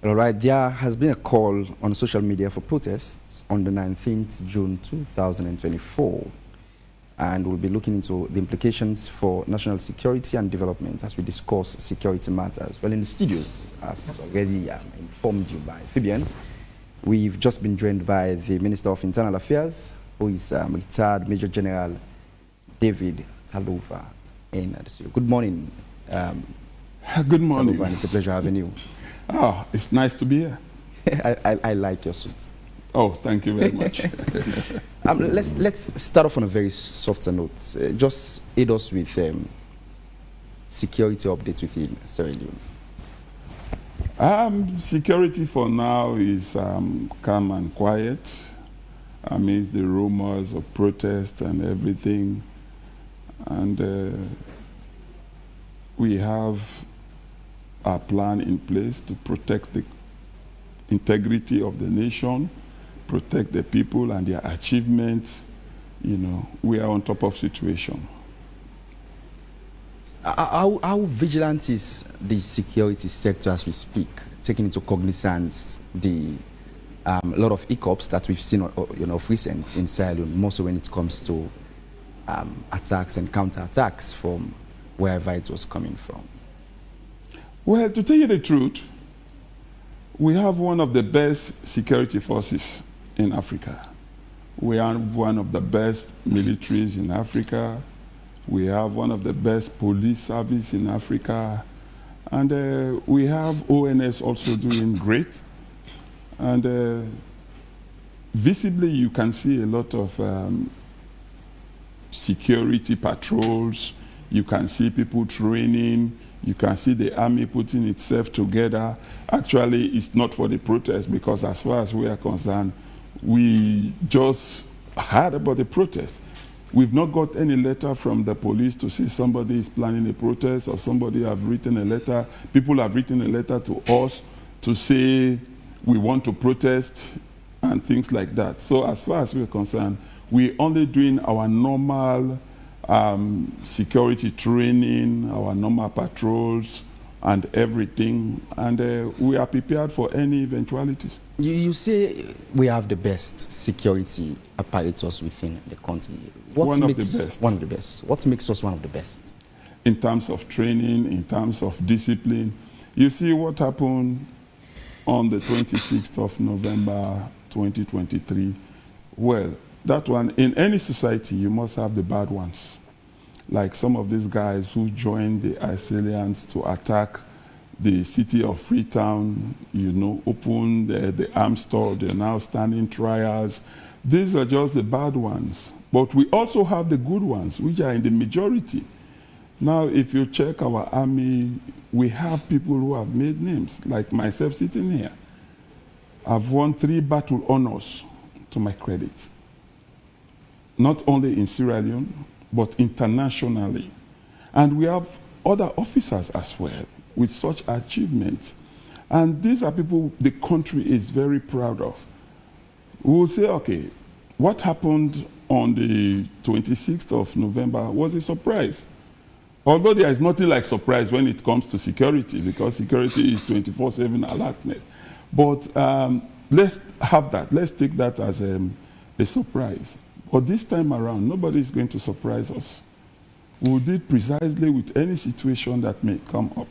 All right, there has been a call on social media for protests on the 19th June 2024, and we'll be looking into the implications for national security and development as we discuss security matters. Well, in the studios, as already informed you by Fabian, we've just been joined by the Minister of Internal Affairs, who is retired Major General David Taluva in the studio. Good morning. Good morning. Taluva, and it's a pleasure having you. Oh, it's nice to be here. I like your suit. Oh, thank you very much. Let's start off on a very softer note. Just aid us with security updates within Sierra Leone. Security for now is calm and quiet amidst the rumors of protest and everything. And we have our plan in place to protect the integrity of the nation, protect the people and their achievements. You know, we are on top of situation. How vigilant is the security sector as we speak, taking into cognizance the lot of ECOWAS that we've seen of recent in Sierra Leone, more so when it comes to attacks and counterattacks from wherever it was coming from? Well, to tell you the truth, we have one of the best security forces in Africa. We have one of the best militaries in Africa. We have one of the best police service in Africa. And we have ONS also doing great. And visibly, you can see a lot of security patrols. You can see people training. You can see the army putting itself together. Actually, it's not for the protest, because as far as we are concerned, we just heard about the protest. We've not got any letter from the police to say somebody is planning a protest or somebody have written a letter. People have written a letter to us to say we want to protest and things like that. So as far as we're concerned, we're only doing our normal security training, our normal patrols and everything, and we are prepared for any eventualities. You say we have the best security apparatus within the country. One of the best. One of the best. What makes us one of the best? In terms of training, in terms of discipline. You see what happened on the 26th of November 2023. Well, that one, in any society, you must have the bad ones. Like some of these guys who joined the assailants to attack the city of Freetown, you know, opened the arms store, they're now standing trials. These are just the bad ones. But we also have the good ones, which are in the majority. Now, if you check our army, we have people who have made names, like myself sitting here. I've won 3 battle honors to my credit. Not only in Sierra Leone, but internationally. And we have other officers as well with such achievements. And these are people the country is very proud of. We will say, okay, what happened on the 26th of November was a surprise. Although there is nothing like surprise when it comes to security, because security is 24/7 alertness. But let's have that. Let's take that as a surprise. But this time around, nobody is going to surprise us. We will deal precisely with any situation that may come up.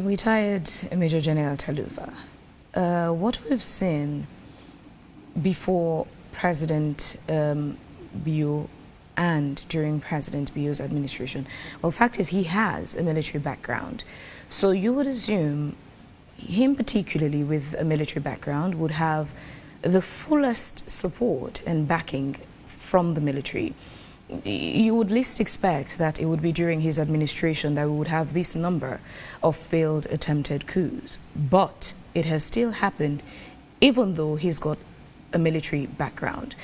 Retired Major General Taluva, what we've seen before President Bio and during President Bio's administration, well, fact is he has a military background. So you would assume him, particularly with a military background, would have the fullest support and backing from the military. You would least expect that it would be during his administration that we would have this number of failed attempted coups. But it has still happened, even though he's got a military background.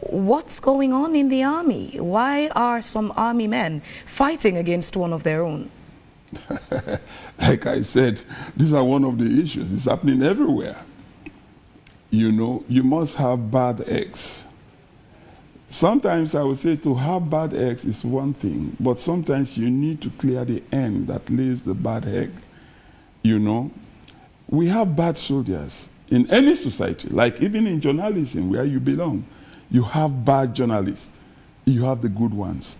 What's going on in the army? Why are some army men fighting against one of their own? Like I said, these are one of the issues. It's happening everywhere. You know, you must have bad eggs. Sometimes I would say to have bad eggs is one thing, but sometimes you need to clear the end that lays the bad egg. You know, we have bad soldiers in any society, like even in journalism where you belong. You have bad journalists, you have the good ones.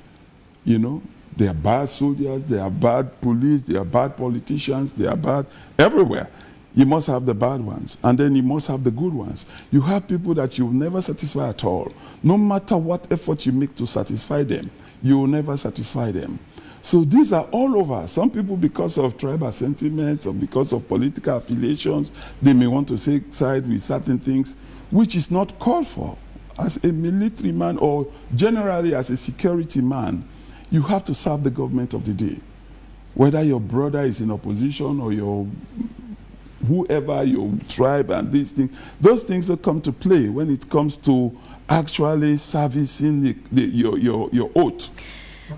You know, they are bad soldiers, they are bad police, they are bad politicians, they are bad everywhere. You must have the bad ones, and then you must have the good ones. You have people that you will never satisfy at all. No matter what effort you make to satisfy them, you will never satisfy them. So these are all over. Some people, because of tribal sentiments or because of political affiliations, they may want to side with certain things, which is not called for. As a military man or generally as a security man, you have to serve the government of the day. Whether your brother is in opposition or your whoever, your tribe and these things, those things will come to play when it comes to actually servicing your oath.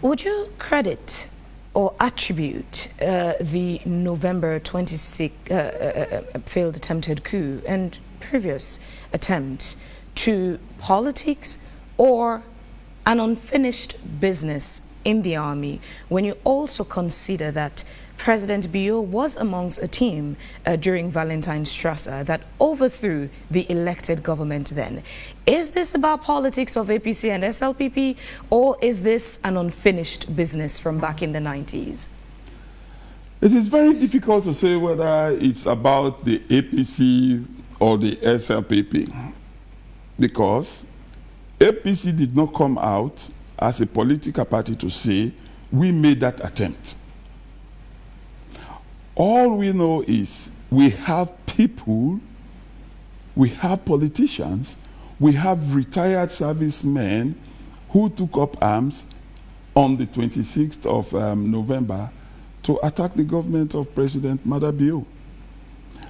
Would you credit or attribute the November 26 failed attempted coup and previous attempt to politics or an unfinished business in the army, when you also consider that President Bio was amongst a team during Valentine Strasser that overthrew the elected government then? Is this about politics of APC and SLPP, or is this an unfinished business from back in the 90s? It is very difficult to say whether it's about the APC or the SLPP, because APC did not come out as a political party to say, we made that attempt. All we know is we have people, we have politicians, we have retired servicemen who took up arms on the 26th of November to attack the government of President Madabio.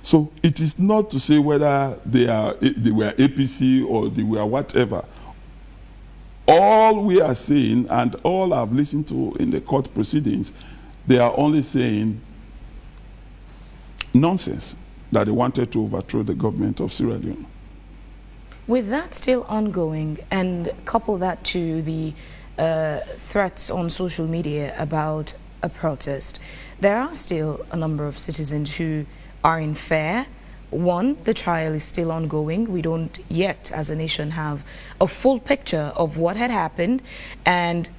So it is not to say whether they were APC or they were whatever. All we are saying, and all I've listened to in the court proceedings, they are only saying nonsense, that they wanted to overthrow the government of Sierra Leone. With that still ongoing, and couple that to the threats on social media about a protest, there are still a number of citizens who are in fear. One, the trial is still ongoing. We don't yet, as a nation, have a full picture of what had happened, and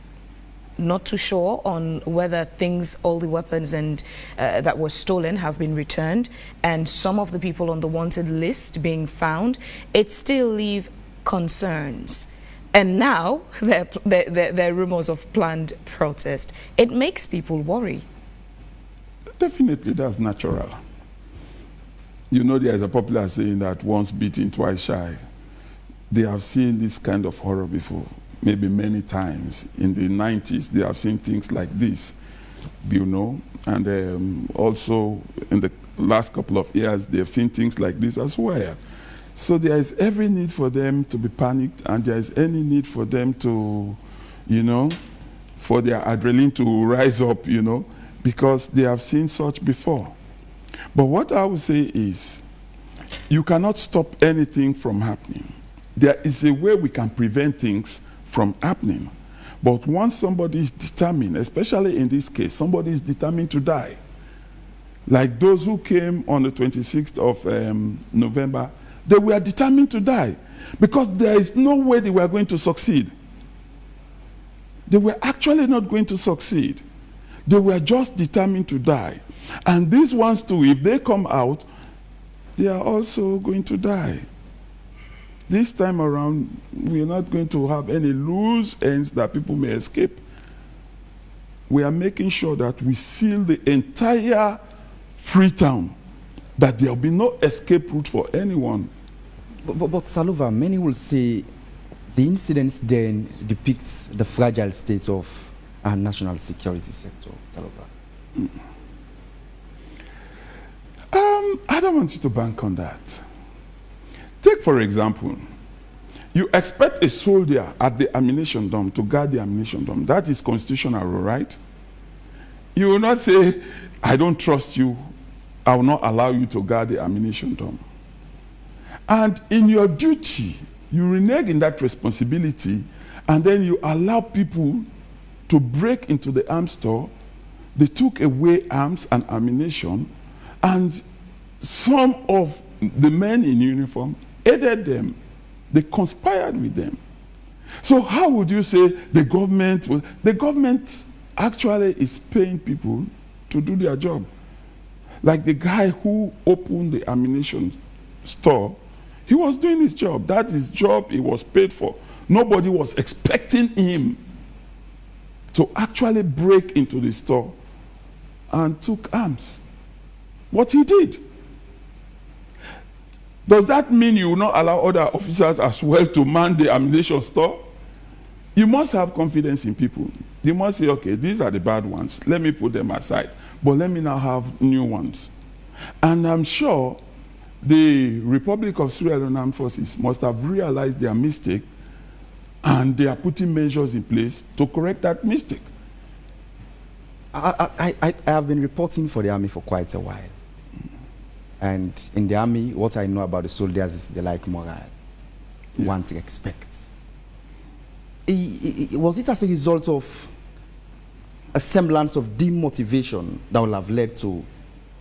not too sure on whether things, all the weapons and that were stolen have been returned, and some of the people on the wanted list being found. It still leaves concerns. And now there are rumors of planned protest. It makes people worry. Definitely, that's natural. You know, there is a popular saying that once bitten, twice shy. They have seen this kind of horror before, maybe many times. In the 90s, they have seen things like this, you know, and also in the last couple of years, they have seen things like this as well. So there is every need for them to be panicked, and there is any need for them to, you know, for their adrenaline to rise up, you know, because they have seen such before. But what I would say is, you cannot stop anything from happening. There is a way we can prevent things from happening. But once somebody is determined, especially in this case, somebody is determined to die, like those who came on the 26th of November, they were determined to die because there is no way they were going to succeed. They were actually not going to succeed. They were just determined to die. And these ones too, if they come out, they are also going to die. This time around, we are not going to have any loose ends that people may escape. We are making sure that we seal the entire Freetown, that there will be no escape route for anyone. But Taluva, many will say the incidents then depicts the fragile state of our national security sector, Taluva. I don't want you to bank on that. Take, for example, you expect a soldier at the ammunition dump to guard the ammunition dump. That is constitutional, right? You will not say, I don't trust you, I will not allow you to guard the ammunition dump. And in your duty, you renege in that responsibility, and then you allow people to break into the arms store. They took away arms and ammunition, And some of the men in uniform aided them. They conspired with them. So how would you say the government actually is paying people to do their job? Like the guy who opened the ammunition store, he was doing his job. That's his job he was paid for. Nobody was expecting him to actually break into the store and took arms. What he did. Does that mean you will not allow other officers as well to man the ammunition store? You must have confidence in people. You must say, okay, these are the bad ones. Let me put them aside. But let me now have new ones. And I'm sure the Republic of Sierra Leone Armed Forces must have realized their mistake, and they are putting measures in place to correct that mistake. I have been reporting for the army for quite a while. And in the army, what I know about the soldiers is they like morale. Yeah. One expects. Was it as a result of a semblance of demotivation that would have led to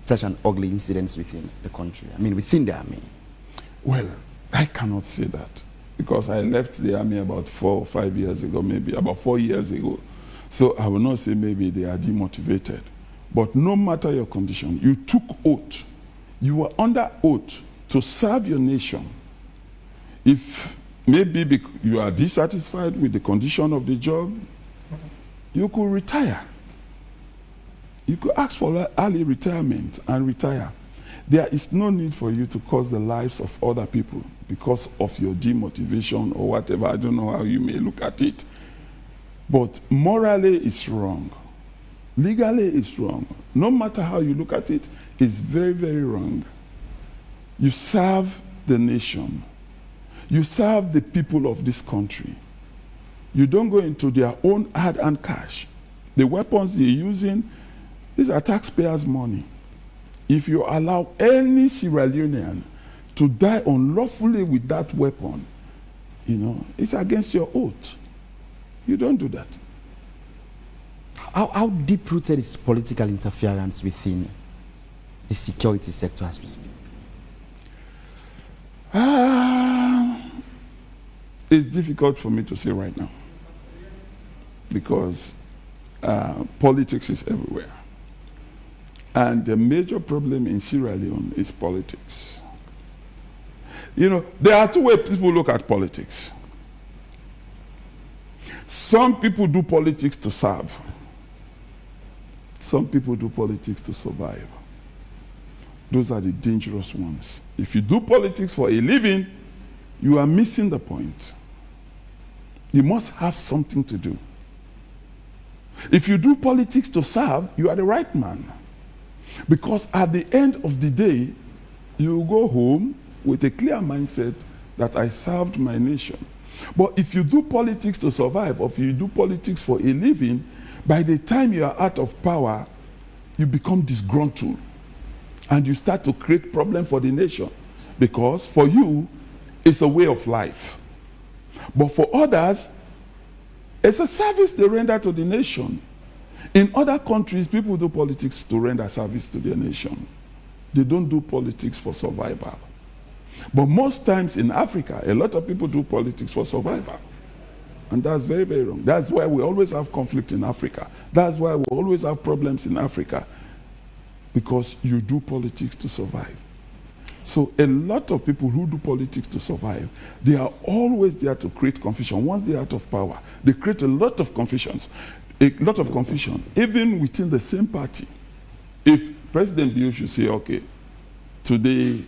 such an ugly incident within the country? I mean, within the army? Well, I cannot say that, because I left the army about 4 or 5 years ago, maybe about 4 years ago. So I will not say maybe they are demotivated. But no matter your condition, you took oath. You were under oath to serve your nation. If maybe you are dissatisfied with the condition of the job, you could retire. You could ask for early retirement and retire. There is no need for you to cause the lives of other people because of your demotivation or whatever. I don't know how you may look at it. But morally, it's wrong. Legally, it's wrong. No matter how you look at it, it's very, very wrong. You serve the nation. You serve the people of this country. You don't go into their own hard-earned cash. The weapons they're using, these are taxpayers' money. If you allow any Sierra Leonean to die unlawfully with that weapon, you know, it's against your oath. You don't do that. How deep-rooted is political interference within the security sector as we speak? It's difficult for me to say right now, because politics is everywhere. And the major problem in Sierra Leone is politics. You know, there are two ways people look at politics. Some people do politics to serve. Some people do politics to survive. Those are the dangerous ones. If you do politics for a living, you are missing the point. You must have something to do. If you do politics to serve, you are the right man. Because at the end of the day, you go home with a clear mindset that I served my nation. But if you do politics to survive, or if you do politics for a living, by the time you are out of power, you become disgruntled. And you start to create problems for the nation. Because for you, it's a way of life. But for others, it's a service they render to the nation. In other countries, people do politics to render service to their nation. They don't do politics for survival. But most times in Africa, a lot of people do politics for survival. And that's very, very wrong. That's why we always have conflict in Africa. That's why we always have problems in Africa. Because you do politics to survive. So a lot of people who do politics to survive, they are always there to create confusion. Once they're out of power, they create a lot of confusion, even within the same party. If President Bill should say, okay, today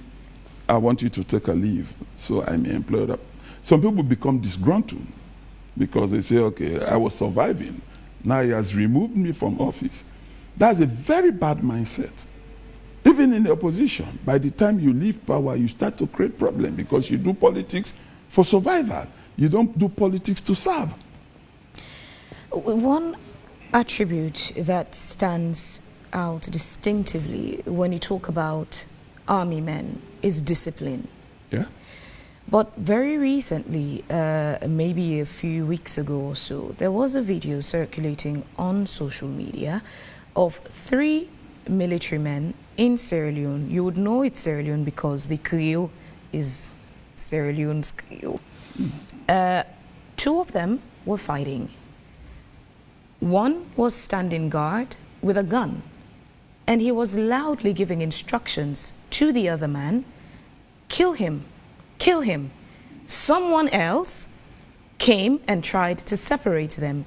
I want you to take a leave, so I may employ that. Some people become disgruntled because they say, okay, I was surviving. Now he has removed me from office. That's a very bad mindset. Even in the opposition, by the time you leave power, you start to create problems because you do politics for survival. You don't do politics to serve. One attribute that stands out distinctively when you talk about army men is discipline. Yeah. But very recently, maybe a few weeks ago or so, there was a video circulating on social media of 3 military men in Sierra Leone. You would know it's Sierra Leone because the Creole is Sierra Leone's Creole. Two of them were fighting. One was standing guard with a gun, and he was loudly giving instructions to the other man, kill him, kill him. Someone else came and tried to separate them.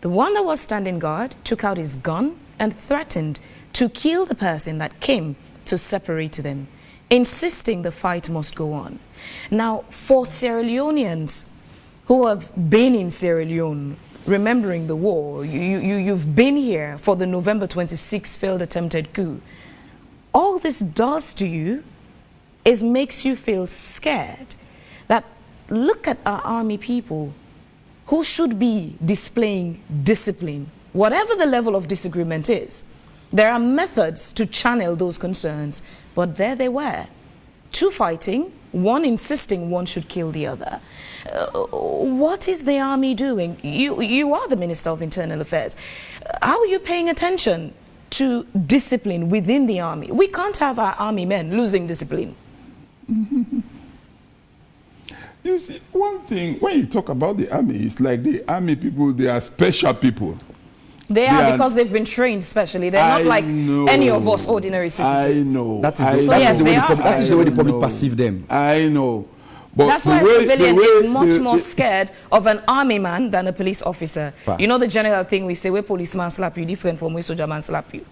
The one that was standing guard took out his gun and threatened to kill the person that came to separate them, insisting the fight must go on. Now, for Sierra Leoneans who have been in Sierra Leone, remembering the war, you've been here for the November 26th failed attempted coup. All this does to you is makes you feel scared that look at our army people who should be displaying discipline, whatever the level of disagreement is. There are methods to channel those concerns, but there they were. Two fighting, one insisting one should kill the other. What is the army doing? You are the Minister of Internal Affairs. How are you paying attention to discipline within the army? We can't have our army men losing discipline. You see, one thing, when you talk about the army, it's like the army people, they are special people. They are because they've been trained specially. They're not like any of us ordinary citizens. I know. That is the way the public perceive them. I know. But that's why a civilian is much more scared of an army man than a police officer. You know the general thing we say, where policeman slap you different from where soldier man slap you.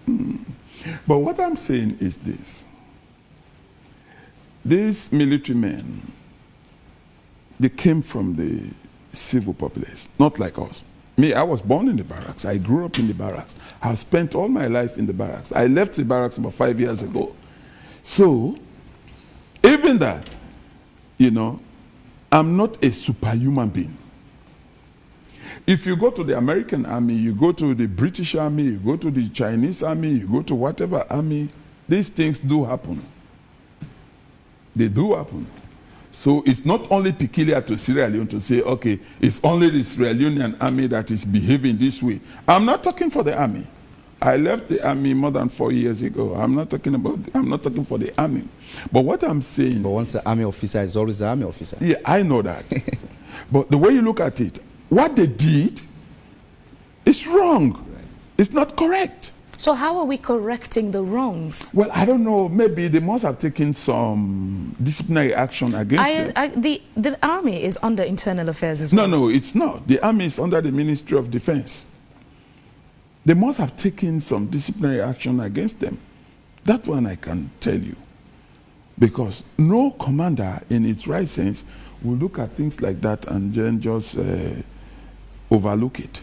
But what I'm saying is this. These military men, they came from the civil populace, not like us. Me, I was born in the barracks. I grew up in the barracks. I spent all my life in the barracks. I left the barracks about 5 years ago. So, even that, you know, I'm not a superhuman being. If you go to the American army, you go to the British army, you go to the Chinese army, you go to whatever army, these things do happen. They do happen. So it's not only peculiar to Sierra Leone to say, okay, it's only the Sierra Leonean army that is behaving this way. I'm not talking for the army. I left the army more than 4 years ago. I'm not talking for the army. But what I'm saying... But once the army officer is always the army officer. Yeah, I know that. But the way you look at it, what they did is wrong. Right. It's not correct. So how are we correcting the wrongs? Well, I don't know. Maybe they must have taken some disciplinary action against them. The army is under internal affairs as well. No, it's not. The army is under the Ministry of Defense. They must have taken some disciplinary action against them. That one I can tell you. Because no commander in its right sense will look at things like that and then just overlook it.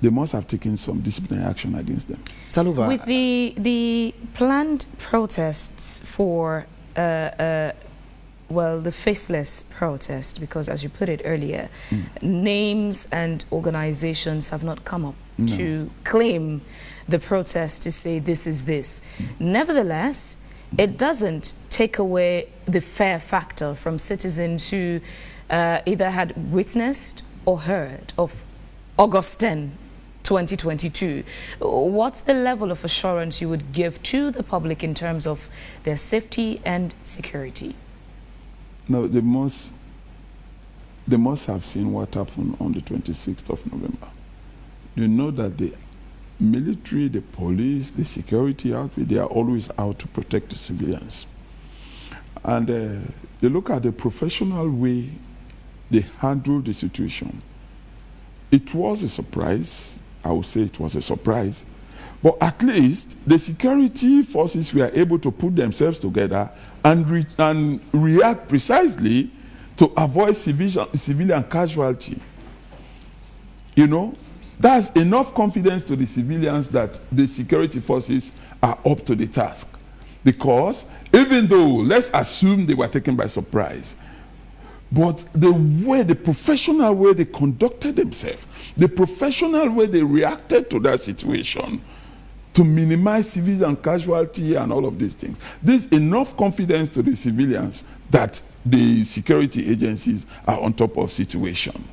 They must have taken some disciplinary action against them. Taluva, with the planned protests for, well, the faceless protest, because as you put it earlier, names and organizations have not come up to claim the protest to say this is this. Nevertheless, it doesn't take away the fear factor from citizens who either had witnessed or heard of August 10, 2022. What's the level of assurance you would give to the public in terms of their safety and security? No, they must have seen what happened on the 26th of November. You know that the military, the police, the security outfit, they are always out to protect the civilians. And you look at the professional way they handled the situation. It was a surprise. I would say it was a surprise. But at least the security forces were able to put themselves together and react precisely to avoid civilian casualty. You know, that's enough confidence to the civilians that the security forces are up to the task. Because even though, let's assume they were taken by surprise, but the professional way they conducted themselves, the professional way they reacted to that situation to minimize civilian casualty and all of these things, there's enough confidence to the civilians that the security agencies are on top of situation.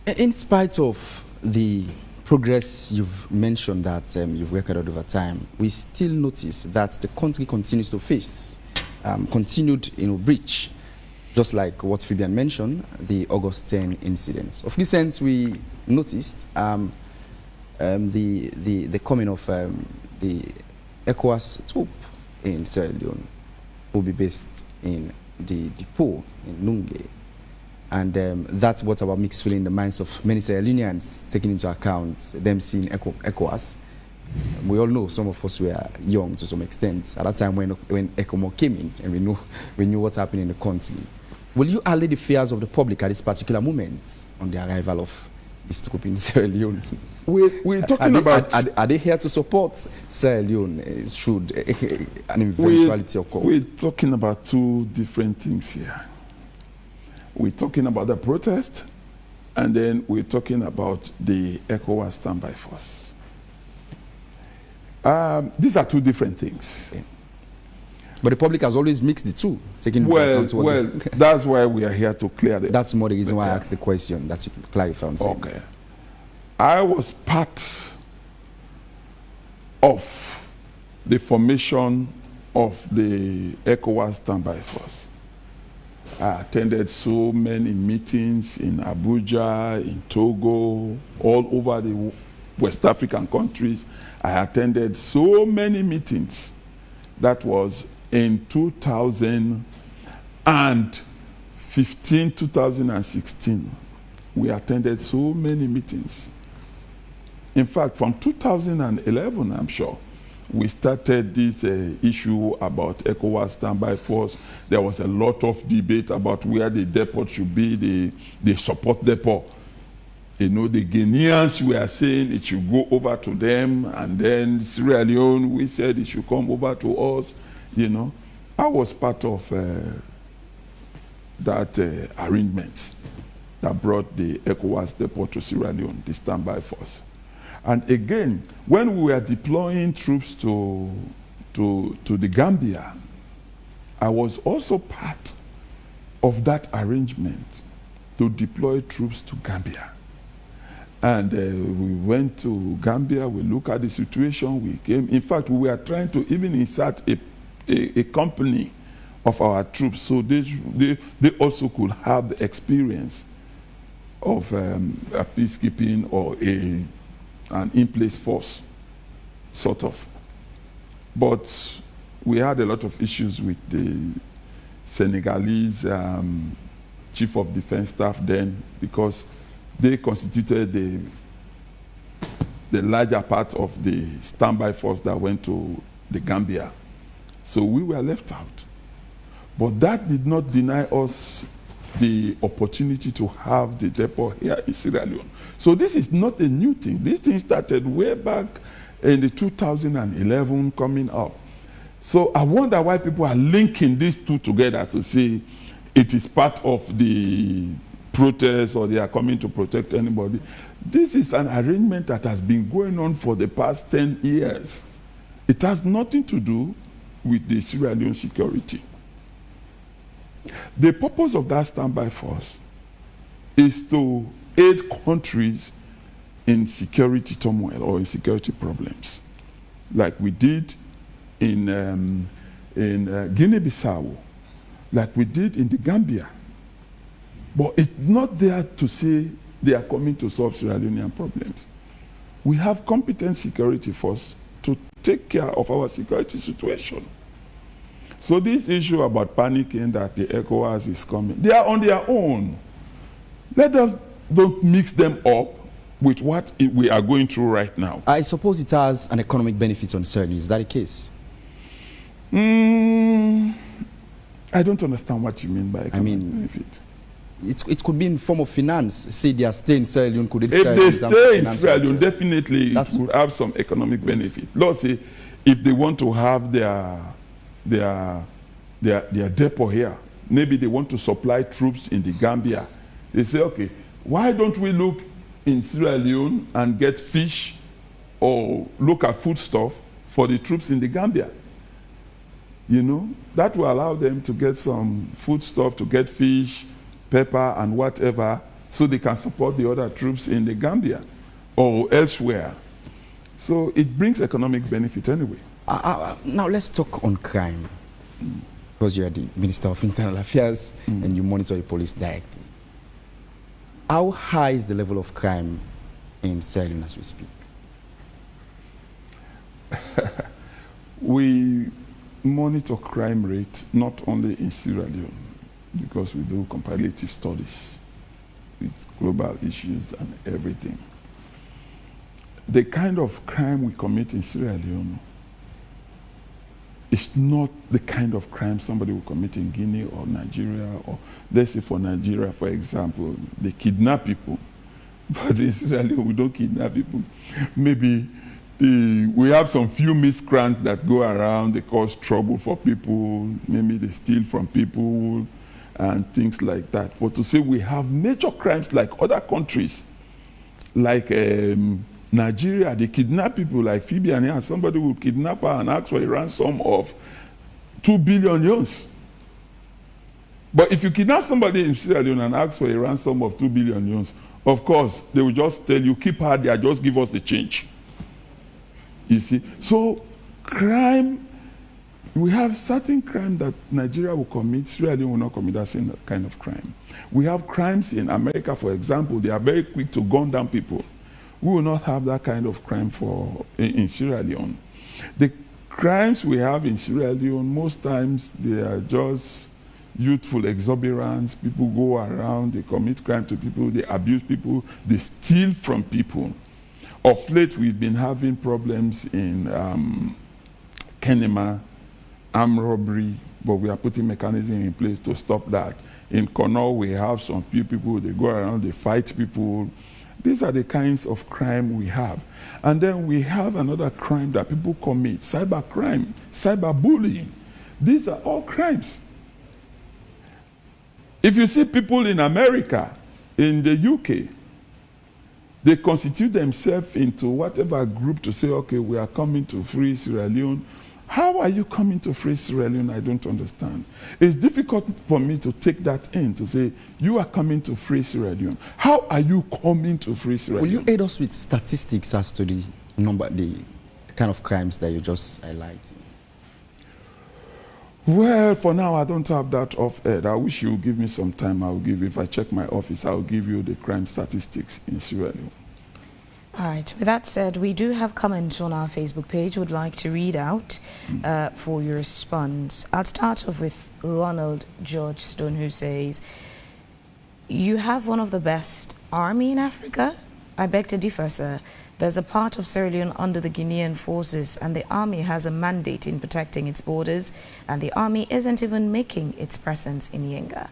In spite of the progress you've mentioned that you've recorded over time, we still notice that the country continues to face continued breach, just like what Fabian mentioned, the August 10 incidents. Of recent, we noticed the coming of the ECOWAS troop in Sierra Leone, will be based in the depot in Nunge. And that's what about mixed feeling in the minds of many Sierra Leoneans, taking into account them seeing ECOWAS. We all know, some of us were young to some extent at that time when ECOMO came in, and we knew what's happening in the country. Will you allay the fears of the public at this particular moment on the arrival of this troop in Sierra Leone? We're talking about... Are they here to support Sierra Leone should an eventuality occur? We're talking about two different things here. We're talking about the protest, and then we're talking about the ECOWAS standby force. These are two different things. Okay. But the public has always mixed the two, taking into account what... Well, that's why we are here to clear the... That's more the reason why I asked the question, that you clarify on saying. Okay. I was part of the formation of the ECOWAS standby force. I attended so many meetings in Abuja, in Togo, all over the West African countries. I attended so many meetings. That was in 2015, 2016. We attended so many meetings. In fact, from 2011, I'm sure, we started this issue about ECOWAS standby force. There was a lot of debate about where the depot should be, the support depot. You know, the Guineans were saying it should go over to them, and then Sierra Leone, we said it should come over to us. You know, I was part of that arrangement that brought the ECOWAS depot to Sierra Leone, the standby force. And again, when we were deploying troops to the Gambia, I was also part of that arrangement to deploy troops to Gambia. And we went to Gambia, we looked at the situation, we came. In fact, we were trying to even insert a company of our troops so they also could have the experience of a peacekeeping or an in-place force, sort of. But we had a lot of issues with the Senegalese chief of defense staff then, because they constituted the larger part of the standby force that went to the Gambia. So we were left out. But that did not deny us the opportunity to have the depot here in Sierra Leone. So this is not a new thing. This thing started way back in the 2011 coming up. So I wonder why people are linking these two together to say it is part of the protest or they are coming to protect anybody. This is an arrangement that has been going on for the past 10 years. It has nothing to do with the Sierra Leone security. The purpose of that standby force is to aid countries in security turmoil or in security problems, like we did in Guinea-Bissau, like we did in the Gambia. But it's not there to say they are coming to solve Sierra Leonean problems. We have competent security force to take care of our security situation. So this issue about panicking that the ECOWAS is coming, they are on their own. Let us don't mix them up with what we are going through right now. I suppose it has an economic benefit on Sierra Leone. Is that the case? I don't understand what you mean by economic benefit. It could be in form of finance. Say they are staying in Sierra Leone. Could it if they stay in Sierra Leone, definitely it would have some economic benefit. Let's say if they want to have their depot here, maybe they want to supply troops in the Gambia. They say, okay, why don't we look in Sierra Leone and get fish or look at foodstuff for the troops in the Gambia? You know, that will allow them to get some foodstuff, to get fish, pepper, and whatever, so they can support the other troops in the Gambia. or elsewhere. So it brings economic benefit anyway. Now let's talk on crime, because you are the Minister of Internal Affairs and you monitor the police directly. How high is the level of crime in Sierra Leone as we speak? We monitor crime rate not only in Sierra Leone, because we do comparative studies with global issues and everything. The kind of crime we commit in Sierra Leone is not the kind of crime somebody will commit in Guinea or Nigeria, or let's say for Nigeria, for example, they kidnap people. But in Sierra Leone, we don't kidnap people. Maybe we have some few miscreants that go around, they cause trouble for people, maybe they steal from people and things like that. But to say we have major crimes like other countries, like Nigeria, they kidnap people like Phoebe and here, somebody will kidnap her and ask for a ransom of 2 billion yuans. But if you kidnap somebody in Sierra Leone and ask for a ransom of 2 billion yuans, of course, they will just tell you, keep her there, just give us the change. You see? So crime, we have certain crime that Nigeria will commit, Sierra Leone will not commit that same kind of crime. We have crimes in America, for example, they are very quick to gun down people. We will not have that kind of crime in Sierra Leone. The crimes we have in Sierra Leone, most times they are just youthful exuberance. People go around, they commit crime to people, they abuse people, they steal from people. Of late, we've been having problems in Kenema, armed robbery, but we are putting mechanisms in place to stop that. In Connaught, we have some few people, they go around, they fight people. These are the kinds of crime we have. And then we have another crime that people commit, cybercrime, cyberbullying. These are all crimes. If you see people in America, in the UK, they constitute themselves into whatever group to say, okay, we are coming to free Sierra Leone. How are you coming to free Sierra Leone? I don't understand. It's difficult for me to take that in, to say, you are coming to free Sierra Leone. How are you coming to free Sierra Leone? Will you aid us with statistics as to the number, the kind of crimes that you just highlighted? Well, for now, I don't have that off air. I wish you would give me some time. I'll give you, if I check my office, I'll give you the crime statistics in Sierra Leone. All right. With that said, we do have comments on our Facebook page we'd like to read out for your response. I'll start off with Ronald George Stone, who says, you have one of the best army in Africa? I beg to differ, sir. There's a part of Sierra Leone under the Guinean forces, and the army has a mandate in protecting its borders, and the army isn't even making its presence in Yenga.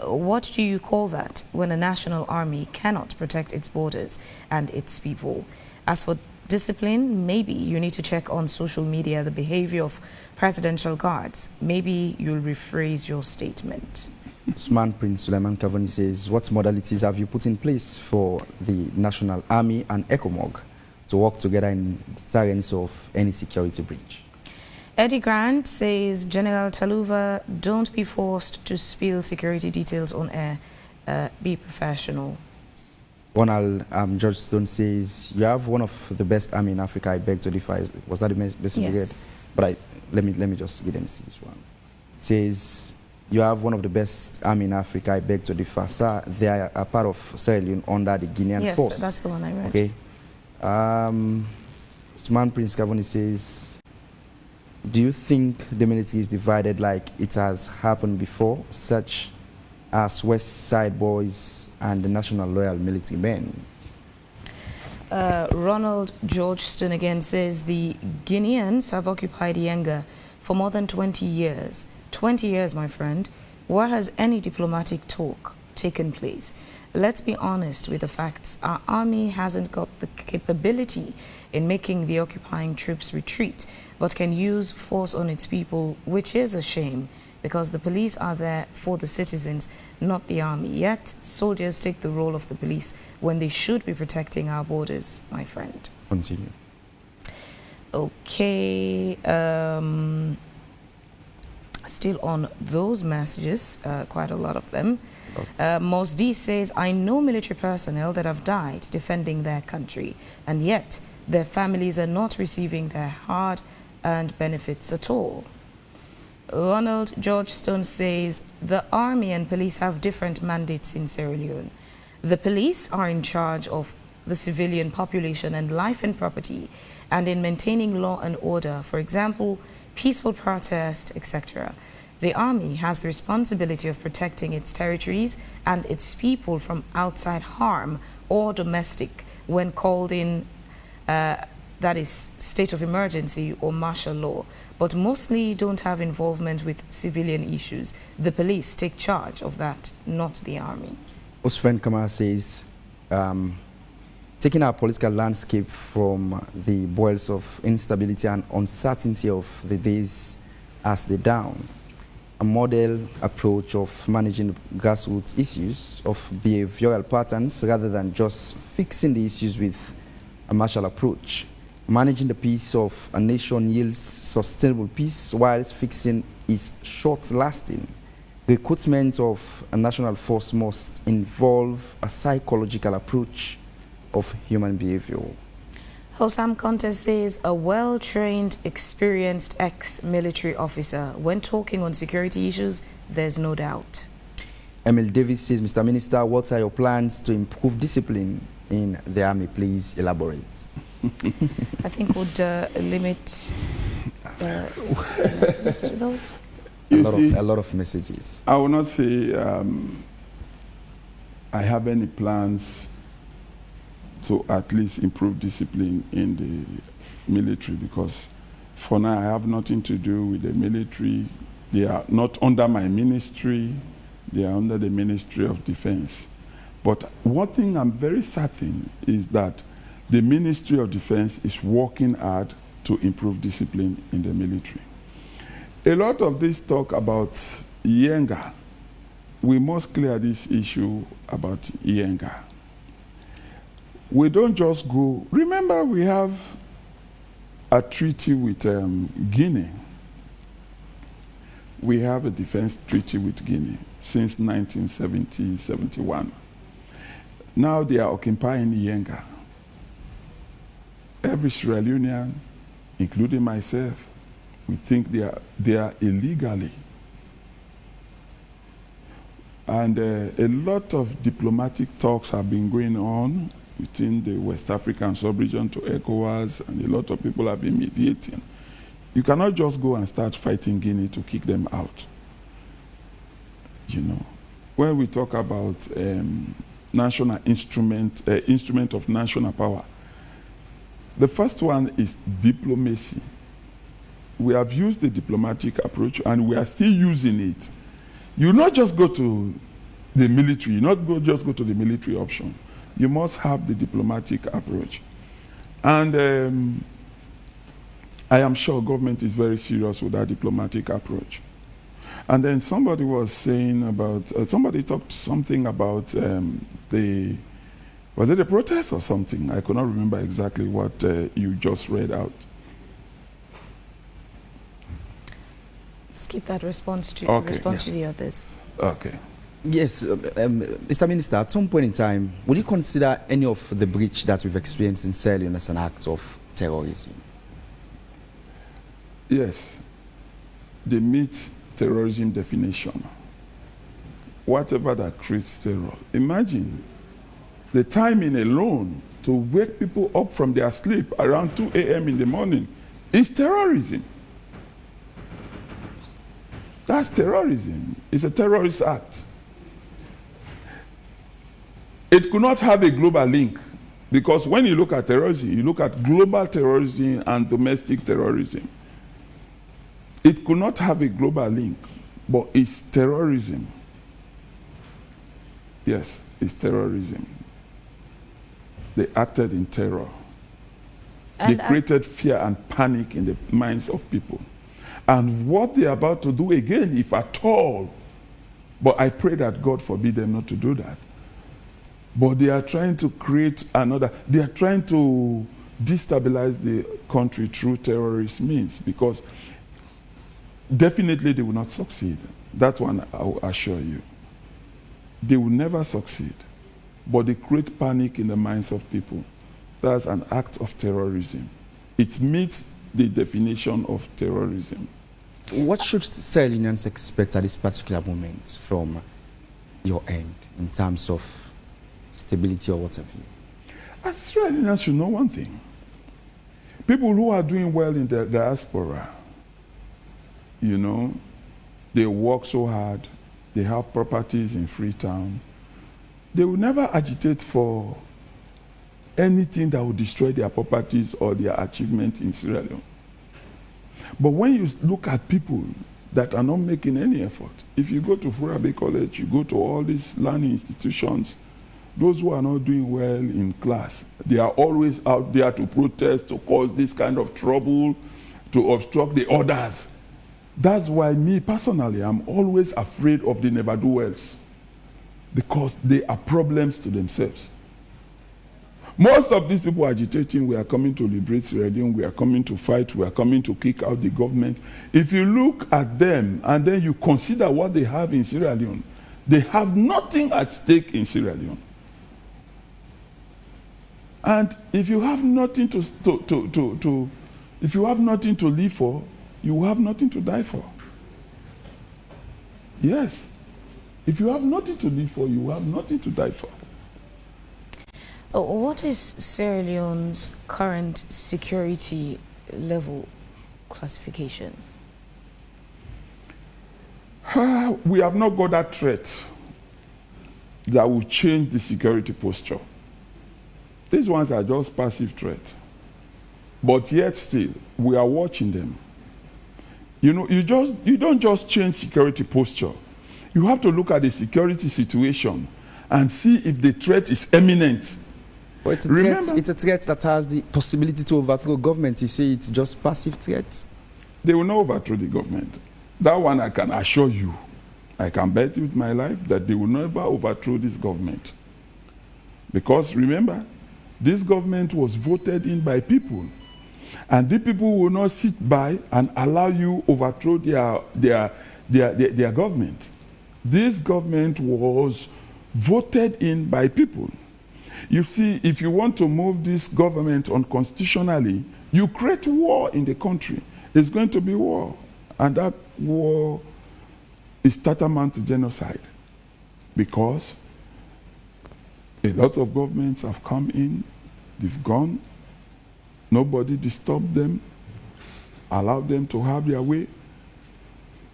What do you call that when a national army cannot protect its borders and its people? As for discipline, maybe you need to check on social media the behavior of presidential guards. Maybe you'll rephrase your statement. Usman Prince Suleiman Kavani says, what modalities have you put in place for the National Army and ECOWAS to work together in deterrence of any security breach? Eddie Grant says, General Taluva, don't be forced to spill security details on air. Be professional. Ronald George Stone says, you have one of the best army in Africa. I beg to differ. Was that the best you get? But let me just give them this one. It says, you have one of the best army in Africa. I beg to differ. Sir, they are a part of Sierra Leone under the Guinean force. Yes, that's the one I read. Okay. Usman Prince Kavani says, do you think the military is divided like it has happened before, such as West Side Boys and the National Loyal Military Men? Ronald Georgeston again says, the Guineans have occupied Yenga for more than 20 years. 20 years, my friend. Where has any diplomatic talk taken place? Let's be honest with the facts. Our army hasn't got the capability in making the occupying troops retreat, but can use force on its people, which is a shame, because the police are there for the citizens, not the army. Yet, soldiers take the role of the police when they should be protecting our borders, my friend. Continue. Still on those messages, quite a lot of them. Mosdi says, I know military personnel that have died defending their country, and yet their families are not receiving their hard-earned benefits at all. Ronald George Stone says, the army and police have different mandates in Sierra Leone. The police are in charge of the civilian population and life and property, and in maintaining law and order, for example, peaceful protest, etc. The army has the responsibility of protecting its territories and its people from outside harm or domestic when called in, that is, state of emergency or martial law, but mostly don't have involvement with civilian issues. The police take charge of that, not the army. Osfren Kamara says, taking our political landscape from the boils of instability and uncertainty of the days as they down, a model approach of managing grassroots issues of behavioral patterns rather than just fixing the issues with a martial approach. Managing the peace of a nation yields sustainable peace whilst fixing is short-lasting. Recruitment of a national force must involve a psychological approach of human behavior. Hosam Conte says a well-trained, experienced ex-military officer, when talking on security issues, there's no doubt. Emil Davis says, Mr. Minister, what are your plans to improve discipline in the army? Please elaborate. I think would limit messages to those. A lot of messages. I will not say I have any plans to at least improve discipline in the military, because for now I have nothing to do with the military. They are not under my ministry. They are under the Ministry of Defense. But one thing I'm very certain is that the Ministry of Defense is working hard to improve discipline in the military. A lot of this talk about Yenga, we must clear this issue about Yenga. We don't just go, remember we have a treaty with Guinea. We have a defense treaty with Guinea since 1970-71. Now they are occupying Yenga. Every Sierra Leonean, including myself, we think they are illegally. And a lot of diplomatic talks have been going on within the West African sub-region to ECOWAS, and a lot of people have been mediating. You cannot just go and start fighting Guinea to kick them out. You know, when we talk about national instrument of national power, the first one is diplomacy. We have used the diplomatic approach, and we are still using it. You not just go to the military, you not just go to the military option. You must have the diplomatic approach. And I am sure government is very serious with that diplomatic approach. And then somebody was saying about, somebody talked something about was it a protest or something? I could not remember exactly what you just read out. Just keep that response to to the others. Okay. Yes, Mr. Minister, at some point in time, would you consider any of the breach that we've experienced in Sierra Leone as an act of terrorism? Yes, they meet terrorism definition. Whatever that creates terror. Imagine the timing alone to wake people up from their sleep around 2 a.m. in the morning is terrorism. That's terrorism. It's a terrorist act. It could not have a global link, because when you look at terrorism, you look at global terrorism and domestic terrorism. It could not have a global link, but it's terrorism. Yes, it's terrorism. They acted in terror. And they created fear and panic in the minds of people. And what they're about to do again, if at all, but I pray that God forbid them not to do that. But they are trying to create another, they are trying to destabilize the country through terrorist means, because definitely they will not succeed. That one I will assure you. They will never succeed. But they create panic in the minds of people. That's an act of terrorism. It meets the definition of terrorism. What should Sierra Leoneans expect at this particular moment from your end in terms of stability or what have you? As Sierra Leoneans should know one thing. People who are doing well in the diaspora, you know, they work so hard, they have properties in Freetown. They will never agitate for anything that will destroy their properties or their achievement in Sierra Leone. But when you look at people that are not making any effort, if you go to Furabe College, you go to all these learning institutions, those who are not doing well in class, they are always out there to protest, to cause this kind of trouble, to obstruct the others. That's why me personally, I'm always afraid of the never-do-wells, because they are problems to themselves. Most of these people agitating, we are coming to liberate Sierra Leone, we are coming to fight, we are coming to kick out the government. If you look at them and then you consider what they have in Sierra Leone, they have nothing at stake in Sierra Leone. And if you have nothing if you have nothing to live for, you have nothing to die for. Yes. If you have nothing to live for, you have nothing to die for. What is Sierra Leone's current security level classification? We have not got that threat that will change the security posture. These ones are just passive threats. But yet still, we are watching them. You know, you don't just change security posture. You have to look at the security situation and see if the threat is imminent. Well, it's a threat that has the possibility to overthrow government. You say it's just passive threats? They will not overthrow the government. That one I can assure you. I can bet with my life that they will never overthrow this government. Because remember, this government was voted in by people. And the people will not sit by and allow you overthrow their government. This government was voted in by people. You see, if you want to move this government unconstitutionally, you create war in the country. It's going to be war. And that war is tantamount to genocide. Because a lot of governments have come in, they've gone, nobody disturbed them, allowed them to have their way.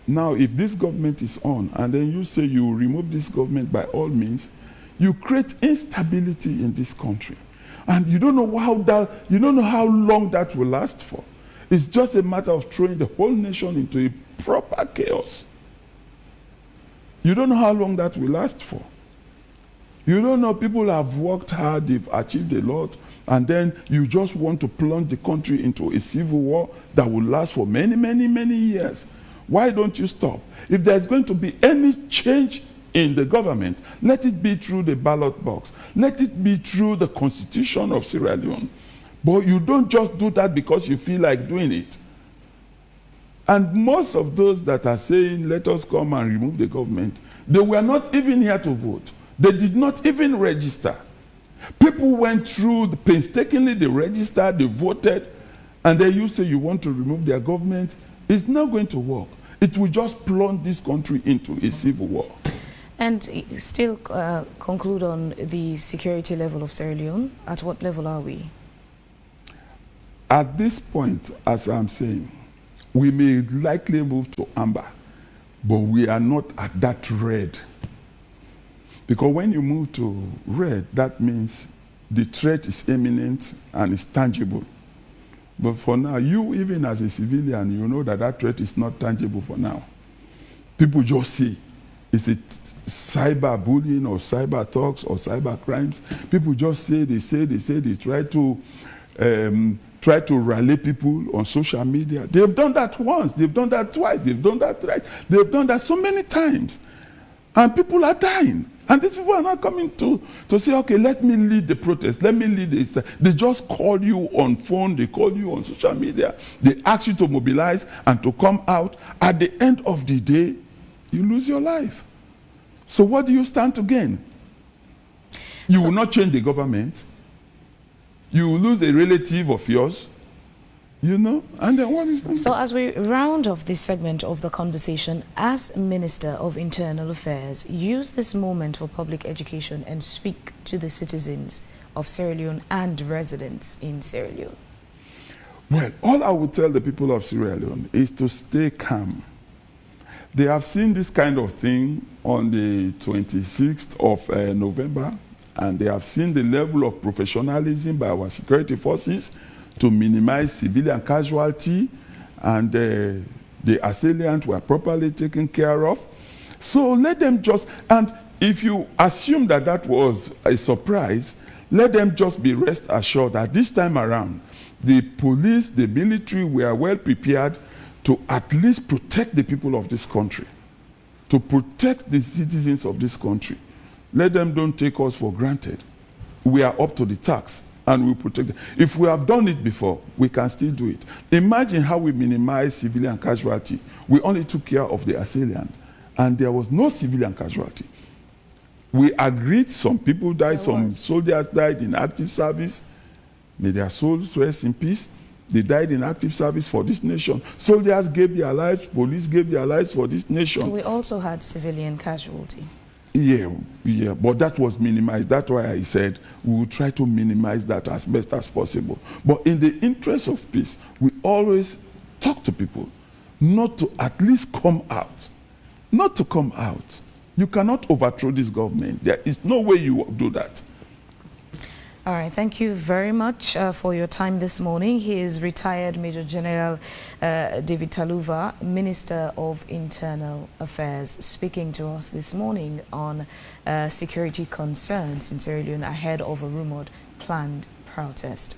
Now, if this government is on, and then you say you remove this government by all means, you create instability in this country. And you don't know how long that will last for. It's just a matter of throwing the whole nation into a proper chaos. You don't know how long that will last for. You don't know, people have worked hard, they've achieved a lot, and then you just want to plunge the country into a civil war that will last for many, many, many years. Why don't you stop? If there's going to be any change in the government, let it be through the ballot box. Let it be through the constitution of Sierra Leone. But you don't just do that because you feel like doing it. And most of those that are saying, let us come and remove the government, they were not even here to vote. They did not even register. People went through painstakingly, they registered, they voted, and then you say you want to remove their government. It's not going to work. It will just plunge this country into a civil war. And still conclude on the security level of Sierra Leone. At what level are we? At this point, as I'm saying, we may likely move to amber, but we are not at that red. Because when you move to red, that means the threat is imminent and is tangible. But for now, you, even as a civilian, you know that that threat is not tangible for now. People just see. Is it cyber bullying or cyber talks or cyber crimes? People just say, they try to rally people on social media. They've done that once, they've done that twice, they've done that thrice, they've done that so many times. And people are dying. And these people are not coming to say, okay, let me lead the protest. Let me lead this. They just call you on phone. They call you on social media. They ask you to mobilize and to come out. At the end of the day, you lose your life. So what do you stand to gain? You will not change the government. You will lose a relative of yours. You know, and then what is that? So as we round off this segment of the conversation, as Minister of Internal Affairs, use this moment for public education and speak to the citizens of Sierra Leone and residents in Sierra Leone. Well, all I would tell the people of Sierra Leone is to stay calm. They have seen this kind of thing on the 26th of November, and they have seen the level of professionalism by our security forces to minimize civilian casualty, and the assailants were properly taken care of. So let them just, and if you assume that that was a surprise, let them just be rest assured that this time around, the police, the military were well prepared to at least protect the people of this country, to protect the citizens of this country. Let them don't take us for granted. We are up to the task. And we protect them. If we have done it before, we can still do it. Imagine how we minimize civilian casualty. We only took care of the assailant, and there was no civilian casualty. We agreed some people died, some soldiers died in active service. May their souls rest in peace. They died in active service for this nation. Soldiers gave their lives, police gave their lives for this nation. We also had civilian casualty. Yeah, but that was minimized. That's why I said we will try to minimize that as best as possible. But in the interest of peace, we always talk to people not to at least come out. Not to come out. You cannot overthrow this government. There is no way you will do that. All right, thank you very much for your time this morning. He is retired Major General David Taluva, Minister of Internal Affairs, speaking to us this morning on security concerns in Sierra Leone ahead of a rumored planned protest.